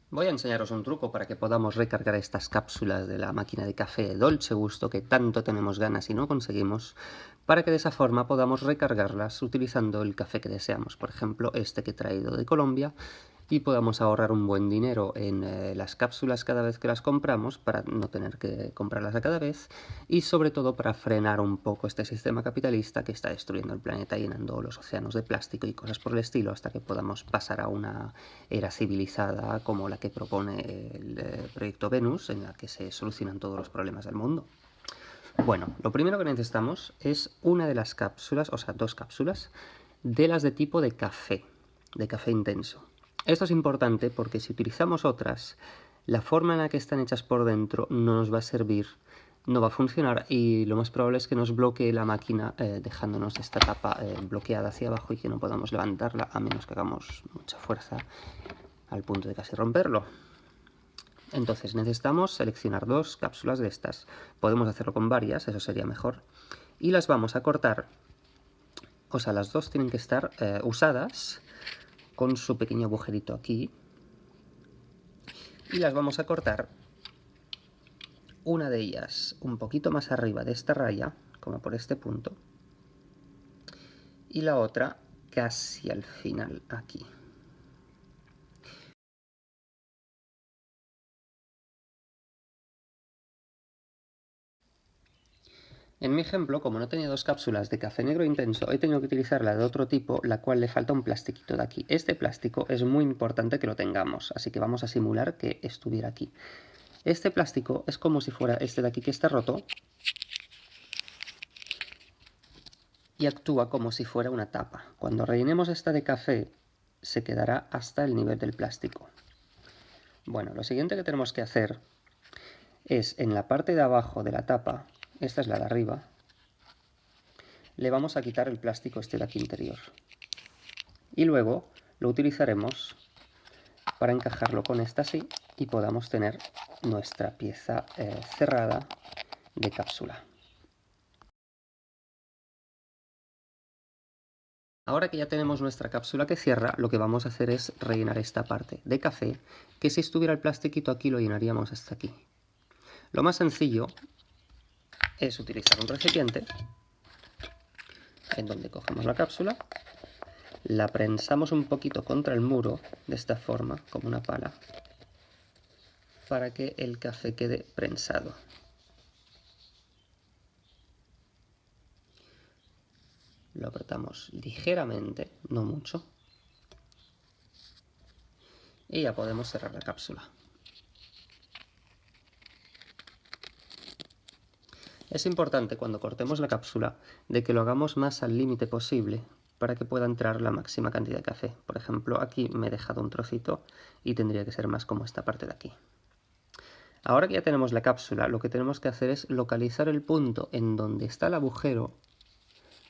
Voy a enseñaros un truco para que podamos recargar estas cápsulas de la máquina de café de Dolce Gusto que tanto tenemos ganas y no conseguimos, para que de esa forma podamos recargarlas utilizando el café que deseamos, por ejemplo este que he traído de Colombia, y podamos ahorrar un buen dinero en las cápsulas cada vez que las compramos para no tener que comprarlas a cada vez, y sobre todo para frenar un poco este sistema capitalista que está destruyendo el planeta, llenando los océanos de plástico y cosas por el estilo, hasta que podamos pasar a una era civilizada como la que propone el proyecto Venus, en la que se solucionan todos los problemas del mundo. Bueno, lo primero que necesitamos es una de las cápsulas, o sea, dos cápsulas, de las de tipo de café intenso. Esto es importante porque si utilizamos otras, la forma en la que están hechas por dentro no nos va a servir, no va a funcionar, y lo más probable es que nos bloquee la máquina dejándonos esta tapa bloqueada hacia abajo y que no podamos levantarla a menos que hagamos mucha fuerza al punto de casi romperlo. Entonces necesitamos seleccionar dos cápsulas de estas. Podemos hacerlo con varias, eso sería mejor. Y las vamos a cortar, o sea, las dos tienen que estar usadas, con su pequeño agujerito aquí. Y las vamos a cortar, una de ellas un poquito más arriba de esta raya, como por este punto, y la otra casi al final aquí. En mi ejemplo, como no tenía dos cápsulas de café negro intenso, he tenido que utilizar la de otro tipo, la cual le falta un plastiquito de aquí. Este plástico es muy importante que lo tengamos, así que vamos a simular que estuviera aquí. Este plástico es como si fuera este de aquí que está roto, y actúa como si fuera una tapa. Cuando rellenemos esta de café, se quedará hasta el nivel del plástico. Bueno, lo siguiente que tenemos que hacer es, en la parte de abajo de la tapa, esta es la de arriba, le vamos a quitar el plástico este de aquí interior. Y luego lo utilizaremos para encajarlo con esta así y podamos tener nuestra pieza cerrada de cápsula. Ahora que ya tenemos nuestra cápsula que cierra, lo que vamos a hacer es rellenar esta parte de café, que si estuviera el plastiquito aquí lo llenaríamos hasta aquí. Lo más sencillo es utilizar un recipiente en donde cogemos la cápsula, la prensamos un poquito contra el muro de esta forma, como una pala, para que el café quede prensado. Lo apretamos ligeramente, no mucho, y ya podemos cerrar la cápsula. Es importante cuando cortemos la cápsula de que lo hagamos más al límite posible para que pueda entrar la máxima cantidad de café. Por ejemplo, aquí me he dejado un trocito y tendría que ser más como esta parte de aquí. Ahora que ya tenemos la cápsula, lo que tenemos que hacer es localizar el punto en donde está el agujero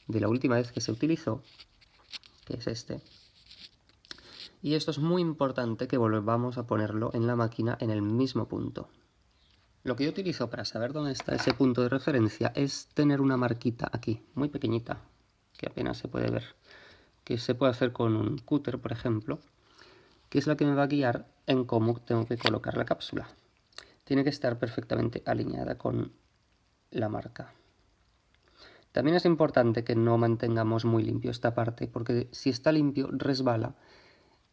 de la última vez que se utilizó, que es este. Y esto es muy importante que volvamos a ponerlo en la máquina en el mismo punto. Lo que yo utilizo para saber dónde está ese punto de referencia es tener una marquita aquí, muy pequeñita, que apenas se puede ver, que se puede hacer con un cúter, por ejemplo, que es la que me va a guiar en cómo tengo que colocar la cápsula. Tiene que estar perfectamente alineada con la marca. También es importante que no mantengamos muy limpio esta parte, porque si está limpio resbala,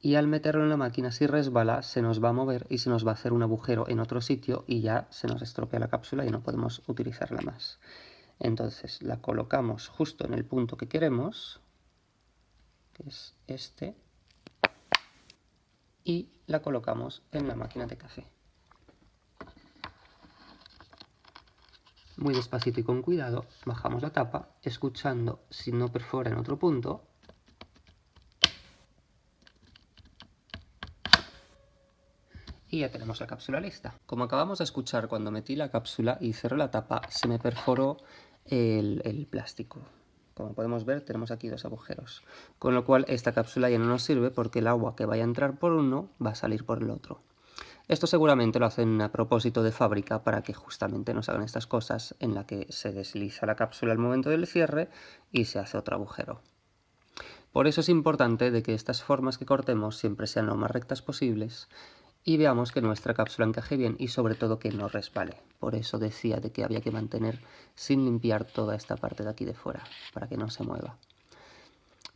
y al meterlo en la máquina, si resbala, se nos va a mover y se nos va a hacer un agujero en otro sitio y ya se nos estropea la cápsula y no podemos utilizarla más. Entonces la colocamos justo en el punto que queremos, que es este, y la colocamos en la máquina de café. Muy despacito y con cuidado bajamos la tapa, escuchando si no perfora en otro punto. Y ya tenemos la cápsula lista. Como acabamos de escuchar, cuando metí la cápsula y cerré la tapa, se me perforó el plástico. Como podemos ver, tenemos aquí dos agujeros. Con lo cual, esta cápsula ya no nos sirve porque el agua que vaya a entrar por uno va a salir por el otro. Esto seguramente lo hacen a propósito de fábrica para que justamente nos hagan estas cosas en la que se desliza la cápsula al momento del cierre y se hace otro agujero. Por eso es importante de que estas formas que cortemos siempre sean lo más rectas posibles y veamos que nuestra cápsula encaje bien y sobre todo que no resbale. Por eso decía de que había que mantener sin limpiar toda esta parte de aquí de fuera, para que no se mueva.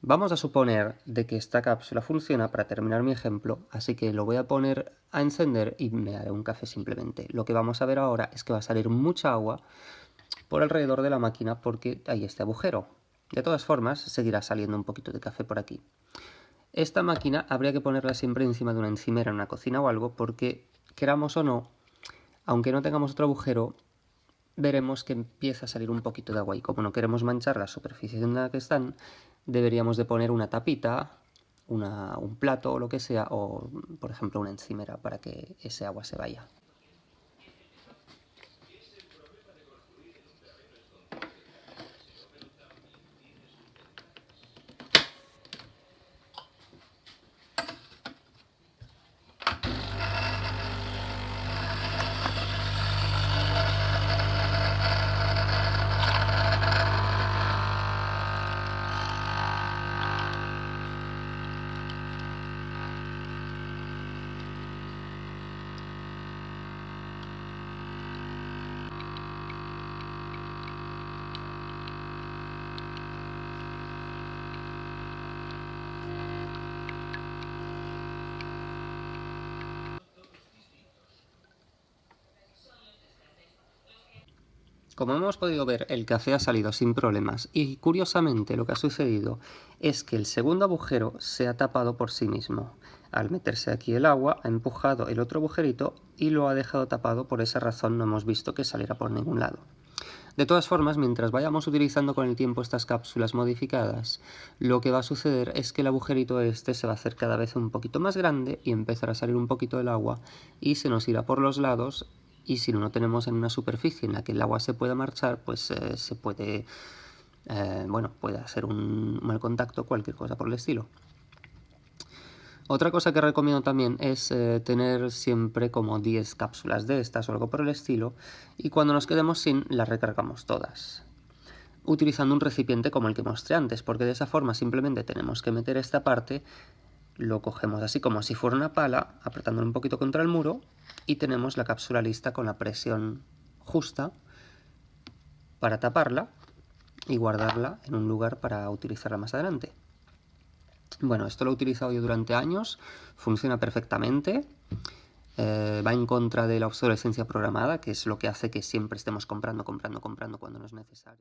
Vamos a suponer de que esta cápsula funciona para terminar mi ejemplo, así que lo voy a poner a encender y me haré un café simplemente. Lo que vamos a ver ahora es que va a salir mucha agua por alrededor de la máquina porque hay este agujero. De todas formas, seguirá saliendo un poquito de café por aquí. Esta máquina habría que ponerla siempre encima de una encimera en una cocina o algo porque, queramos o no, aunque no tengamos otro agujero, veremos que empieza a salir un poquito de agua y como no queremos manchar la superficie en la que están, deberíamos de poner una tapita, un plato o lo que sea, o por ejemplo una encimera para que ese agua se vaya. Como hemos podido ver, el café ha salido sin problemas y curiosamente lo que ha sucedido es que el segundo agujero se ha tapado por sí mismo. Al meterse aquí el agua ha empujado el otro agujerito y lo ha dejado tapado, por esa razón no hemos visto que saliera por ningún lado. De todas formas, mientras vayamos utilizando con el tiempo estas cápsulas modificadas, lo que va a suceder es que el agujerito este se va a hacer cada vez un poquito más grande y empezará a salir un poquito el agua y se nos irá por los lados. Y si no lo tenemos en una superficie en la que el agua se pueda marchar, pues se puede, puede hacer un mal contacto, cualquier cosa por el estilo. Otra cosa que recomiendo también es tener siempre como 10 cápsulas de estas o algo por el estilo, y cuando nos quedemos sin, las recargamos todas. Utilizando un recipiente como el que mostré antes, porque de esa forma simplemente tenemos que meter esta parte, lo cogemos así como si fuera una pala, apretándolo un poquito contra el muro, y tenemos la cápsula lista con la presión justa para taparla y guardarla en un lugar para utilizarla más adelante. Bueno, esto lo he utilizado yo durante años, funciona perfectamente, va en contra de la obsolescencia programada, que es lo que hace que siempre estemos comprando cuando no es necesario.